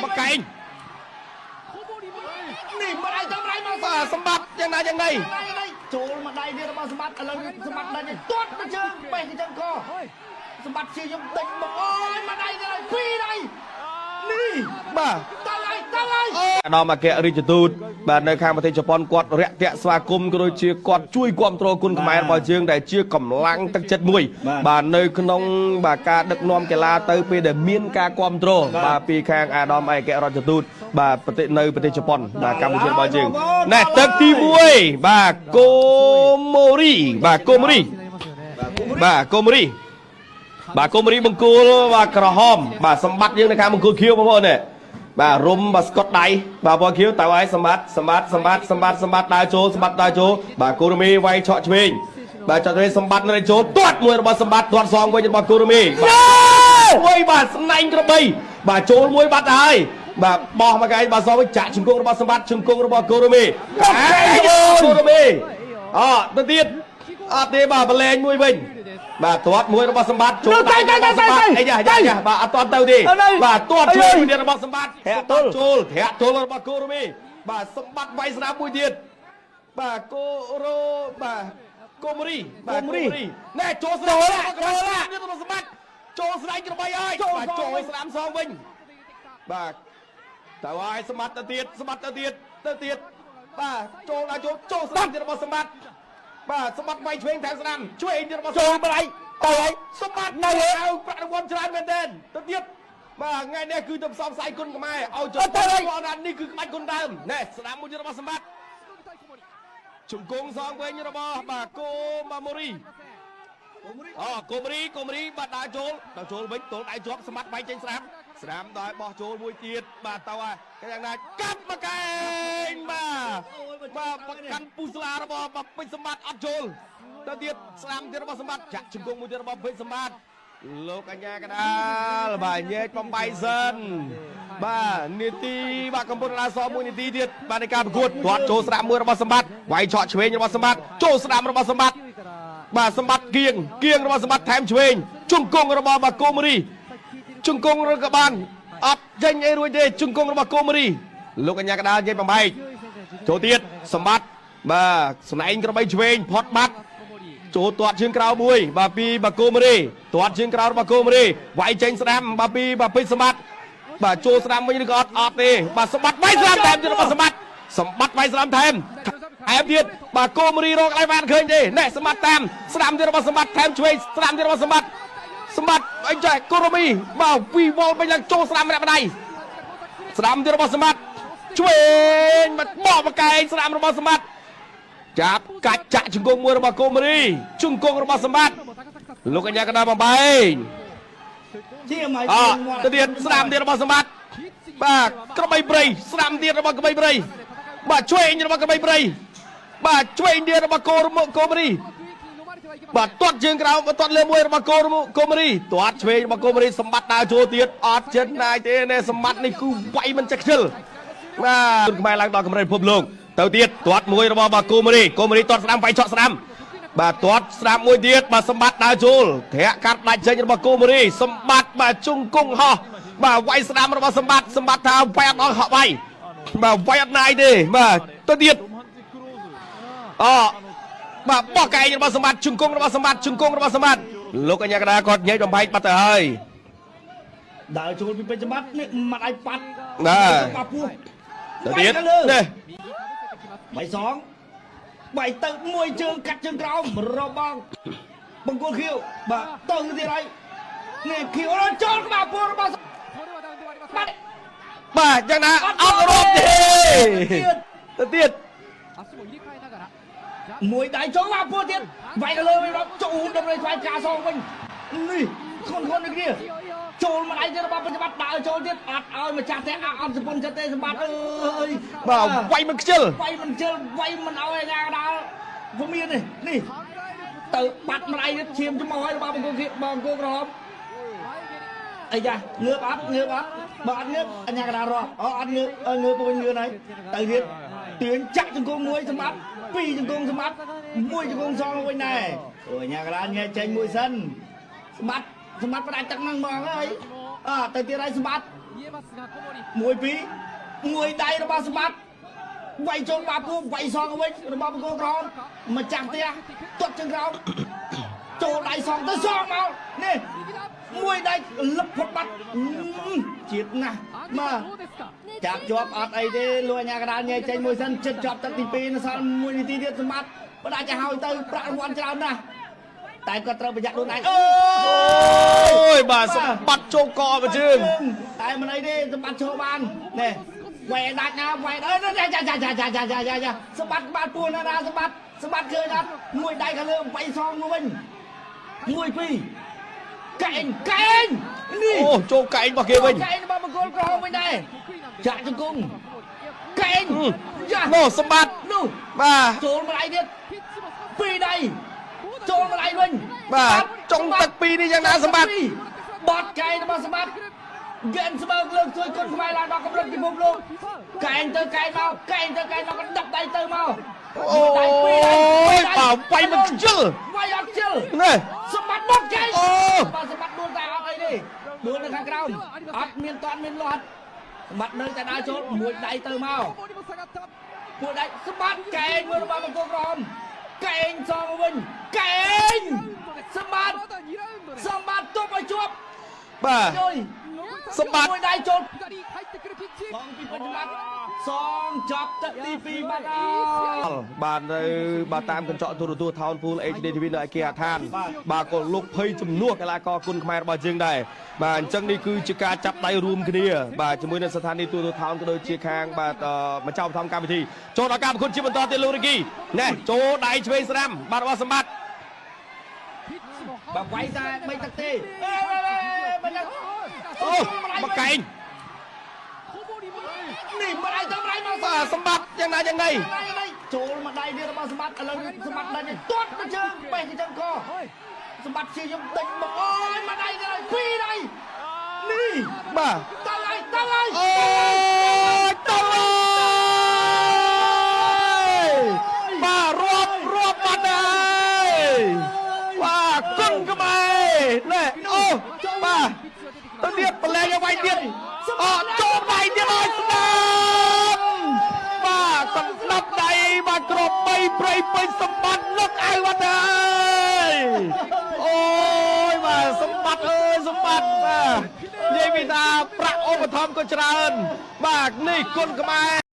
មកកែងនេះមកដៃទៅដៃមកបាទសម្បត្តិយ៉ាងណាយ៉ាងណីចូលមកដៃនេះរបស់សម្បត្តិឥឡូវសម្បត្តិដៃនេះទាត់ទៅជើងបេះទៅជើងកសម្បត្តិជាខ្ញុំដេញមកអូយមកដៃទៅពីរដៃនេះបាទទៅហើយអាដាមអគ្គរដ្ឋទូតបាទនៅខាងប្រទេសជប៉ុនគាត់រាក់ទាក់ស្វាគមន៍ក៏ដូចជាគាត់ជួយគ្រប់គ្រងគុណខ្មែររបស់យើងដែលជាកម្លាំងទឹកចិត្តមួយបាទនៅក្នុងបាទការដឹកនាំកីឡាទៅពេលដែលមានការគ្រប់គ្រងបាទពីខាងអាដាមអគ្គរដ្ឋទូតបាទនៅប្រទេសជប៉ុនបាទកម្ពុជារបស់យើងណែទឹកទី1បាទកូម៉ូរីបាទកូម៉ូរីបង្គោលបាទក្រហមបាទសម្បត្តិយើងនៅខាងបង្គោលខៀវបងប្អូននេះបាទរុំបាទស្កុតដៃបាទពណ៌ខៀវតើឲ្យសម្បត្តិដើរចូលបាទគូរមីវាយឆក់ឆ្វេងបាទឆក់ឆ្វេងសម្បត្តិនៅចូលទាត់មួយរបស់សម្បត្តិទាត់សងវិញរបស់គូរមីមួយបាទស្នែងក្របីបាទចូលមួយបាត់ហើយបាទបោះមកកែបាទសងវិញចាក់ជង្គង់របស់សម្បត្តិជង្គង់របស់គូរមីទៅទៀតអត់ទេបាទបលែងមួយវិញបាទទាត់មួយរបស់សម្បត្តិចូលដៃរបស់សម្បត្តិអីយ៉ាបាទអត់ទាត់ទៅទេបាទទាត់ជួយមួយទៀតរបស់សម្បត្តិធាក់ទល់របស់គូរមីបាទសម្បត្តិវាយស្នាមមួយទៀតបាទគូម៉ូរីណែចូលស្នាមរបស់សម្បត្តិចូលស្នែងក្របីហើយបាទចូលឲ្យស្នាមសងវិញបាទតើឲ្យសម្បត្តិទៅទៀតបាទចូលស្នាមទៀតរបស់សម្បត្តិបាទសម្បត្តិវាយឆ្វេងតាមស្នាមឆ្វេងទៀតរបស់ចូលបលៃទៅហើយសម្បត្តិនៅឲ្យប្រាក់រង្វាន់ច្រើនមែនទែនទៅទៀតបាទថ្ងៃនេះគឺទៅផ្សព្វផ្សាយគុណខ្មែរឲ្យចូលគាត់ថានេះគឺក្បាច់គុណដើមណែស្នាមមួយទៀតរបស់សម្បត្តិជង្គង់សងវិញរបស់បាទកូម៉ូរីកូម៉ូរីបាទដើរចូលវិញទល់ដៃជាប់សម្បត្តិវាយចេញស្នាមដល់បោះចូលមួយទៀតបាទទៅហើយគេយ៉ាងណាកាប់មកកែងបាទកាន់ពុស្លារបស់ពេជ្រសម្បត្តិអត់ចូលទៅទៀតស្នាមទៀតរបស់សម្បត្តិចាក់ជង្គង់មួយទៀតរបស់ពេជ្រសម្បត្តិលោកអញ្ញាកដាលបាទញែកបំបីសិនបាទនាទីបាទកំពុងដើរសមួយនាទីទៀតបាទនៃការប្រកួតទាត់ចូលស្នាមមួយរបស់សម្បត្តិវាយឆក់ឆ្វេងរបស់សម្បត្តិចូលស្នាមរបស់សម្បត្តិបាទសម្បត្តិគៀងរបស់សម្បត្តិថែមឆ្វេងជង្គង់របស់បាទកូម៉ូរីជង្គង់រកបានអត់ចេញអីរួចទេជង្គង់របស់កូម៉ូរីលោកអញ្ញាកដាលញែកបំបីចូលទៀតសម្បត្តិបាទស្នែងក្របីឆ្វេងផុតបាត់ចូលទាត់ជើងក្រោយមួយបាទពីបាកូម៉ូរីទាត់ជើងក្រោយរបស់កូម៉ូរីវាយចេញស្ដាំបាទពីបាទពេជ្រសម្បត្តិបាទចូលស្ដាំវិញឬក៏អត់ទេបាទសម្បត្តិវាយស្ដាំថែមទៀតរបស់សម្បត្តិវាយស្ដាំថែមទៀតបាទកូម៉ូរីរកកន្លែងបានឃើញទេណែសម្បត្តិតាមស្ដាំទៀតរបស់សម្បត្តិថែមឆ្វេងស្ដាំទៀតរបស់សម្បត្តិអីចេះកូរ៉ូមីបាទពីវល់វិញឡើងចូលស្ដាំម្នាក់ម្ដាយស្ដាំទៀតរបស់សម្បត្តិឆ្វេងមកបោះមកកែងស្ដាំរបស់សម្បត្តិចាប់កាច់ចាក់ជង្គង់មួយរបស់កូម៉ូរីជង្គង់របស់សម្បត្តិលោកអញ្ញាកណ្ដាលបំបែងទៅទៀតស្ដាំទៀតរបស់សម្បត្តិបាទក្របីព្រៃស្ដាំទៀតរបស់ក្របីព្រៃបាទឆ្វេងរបស់ក្របីព្រៃបាទឆ្វេងទៀតរបស់កូម៉ូរីបាទទាត់ជើងក្រោមទាត់លើមួយរបស់កូម៉ូរីទាត់ឆ្វេងរបស់កូម៉ូរីសម្បត្តិដើរចូលទៀតអត់ចិត្តណាយទេណែសម្បត្តិនេះគឺវាយមិនចេះខ្ជិលបាទខ្មែរឡើងដល់កម្រិតពិភពលោកទៅទៀតទាត់មួយរបស់បាទកូម៉ូរីទាត់ស្ដាំវាយឆក់ស្ដាំបាទទាត់ស្ដាំមួយទៀតបាទសម្បត្តិដើរចូលធាក់កាត់ដាច់ចេញរបស់កូម៉ូរីសម្បត្តិបាទជង្គង់ហោះបាទវាយស្ដាំរបស់សម្បត្តិថាវាយអត់ដល់ហក់វាយបាទវាយអត់ណាយទេបាទទៅទៀតបាទបោះកែងរបស់សម្បត្តិជង្គង់របស់សម្បត្តិលោកអញ្ញាកដាគាត់ញែកបំបែកបាត់ទៅហើយដើរចូលពីពេជ្រសម្បត្តិនេះមិនអាចប៉ាត់បាទពោះទៅទៀតនេះបាយសងបាយទៅមួយជើងកាត់ជើងក្រោមរបស់បង្គោលខៀវបាទទៅទៀតហើយនេះខៀវចូលក្បាលពោះរបស់បាទយ៉ាងណាអត់រត់ទេទៅទៀតមួយដៃចូលមកពោះទៀតវាយទៅលើវិញចូលដើម្បីស្វែងការសងវិញនេះខុននេះគ្នាចូលមកដៃទៀតរបស់ប្រតិបត្តិដើរចូលទៀតអត់ឲ្យម្ចាស់ទេអត់សពុនចិត្តទេសម្បត្តិអើយបាទវាយមិនខ្ជិលវាយមិនឲ្យណាដល់ពុំមាននេះទៅបាត់ម្ដាយទៀតឈាមចំហឲ្យរបស់បង្គោលក្រហមអីយ៉ាងើបអត់បើអត់ងើបអញ្ញាកដារត់អត់ងើបវិញងឿនហើយទៅទៀតទាញចាក់ជង្គង់មួយសម្បត្តិពីរជង្គង់សម្បត្តិមួយជង្គង់សងវិញដែរអូអញ្ញាកដាញ៉ែចេញមួយសិនសម្បត្តិផ្ដាច់ទឹកហ្នឹងហ្មងហើយទៅទៀតហើយសម្បត្តិ មួយពីរមួយដៃរបស់សម្បត្តិវាយចូលបាគូវាយសងវិញរបស់បង្គោលក្រមម្ចាស់ផ្ទះទាត់ជើងក្រោមចូលដៃសងទៅសងមកនេះមួយដៃលឹបផុតបាត់ជាតិណាស់មកចាប់ជាប់អត់អីទេលួយអាញាកដាលញ៉ៃចេញមួយសិនចិត្តជាប់ទឹកទី2នៅសល់1នាទីទៀតសម្បត្តិបើដាច់ទៅហើយទៅប្រាក់រង្វាន់ច្រើនណាស់តែគាត់ត្រូវប្រយ័ត្នខ្លួនឯងអូយបាទសម្បត្តិចូលកមកជើងតែមិនអីទេសម្បត្តិចូលបាននេះវ៉ែដាច់ណាវ៉ែអើចាសម្បត្តិក្បាលពួនណាសម្បត្តិឃើញអត់មួយដៃខាងលើវាយសងមកវិញមួយពីរកែងនេះអូចូលកែងរបស់គេវិញកែងរបស់បង្គោលក្រហមវិញដែរចាក់ជង្គង់កែងនោះសម្បត្តិនោះបាទចូលម្ដាយទៀតពីរដៃចូលម្ដាយវិញបាទចុងទឹកពីរនេះយ៉ាងណាសម្បត្តិបត់កែងរបស់សម្បត្តិហ្គេមស្មើលើកជួយគុណខ្មែរឡើងដល់កម្រិតពិភពលោកកែងទៅកែងមកក៏ដឹកដៃទៅមកអូយបាទវាយមិនខ្ជិលវាយអត់ខ្ជិលនេះសម្បត្តិបត់កែងបាទសម្បត្តិដួលតែអត់អីទេដួលនៅខាងក្រោមអត់មានតាន់មានលាត់សម្បត្តិនៅតែដើរចូលមួយដៃទៅមកមួយដៃសម្បត្តិកែងមួយរបស់បង្គោលក្រហមកែងសងវិញកែងសម្បត្តិទប់ឲ្យជាប់បាទសម្បត្តិមួយដៃចូលបងពីពេញសម្បត្តិសងចប់ទឹកទី2បាត់បាទនៅបាទតាមកញ្ចក់ទូរទស្សន៍ថោនពូល HD TV នៅឯគេអាឋានបាទក៏លោកភ័យជំនួសកីឡាករគុណខ្មែររបស់យើងដែរបាទអញ្ចឹងនេះគឺជាការចាប់ដៃរួមគ្នាបាទជាមួយនឹងស្ថានីយ៍ទូរទស្សន៍ថោនក៏ដូចជាខាងបាទម្ចាស់ឧបត្ថម្ភកម្មវិធីចូលដល់ការប្រកួតជាបន្តទៀតលោករីគីណែចូលដៃឆ្វេងស្ដាំបាទរបស់សម្បត្តិបាទវាយតែមិនទឹកទេអូមកកែងនេះម្ដាយទៅម្ដាយមកបាទសម្បត្តិយ៉ាងណាចូលម្ដាយនេះរបស់សម្បត្តិឥឡូវសម្បត្តិដាច់ទាត់ទៅជើងបេះទៅជើងកសម្បត្តិជាខ្ញុំដេញមកអូយម្ដាយទៅពីរដៃនេះបាទទៅហើយអូយទៅបាទរាប់បាត់ហើយបាទគុណខ្មែរណែអូបាទទៅទៀតប្រឡែងឲ្យវាយទៀតចូលដៃទៀតឲ្យស្ដាប់បាទកណ្ដាប់ដៃបាទក្រប3ព្រៃពេញសម្បត្តិលឹកអៅបាត់ហើយអូយបាទសម្បត្តិអើយសម្បត្តិបាទនិយាយពីថាប្រាក់ឧបត្ថម្ភក៏ច្រើនបាទនេះគុណខ្មែរ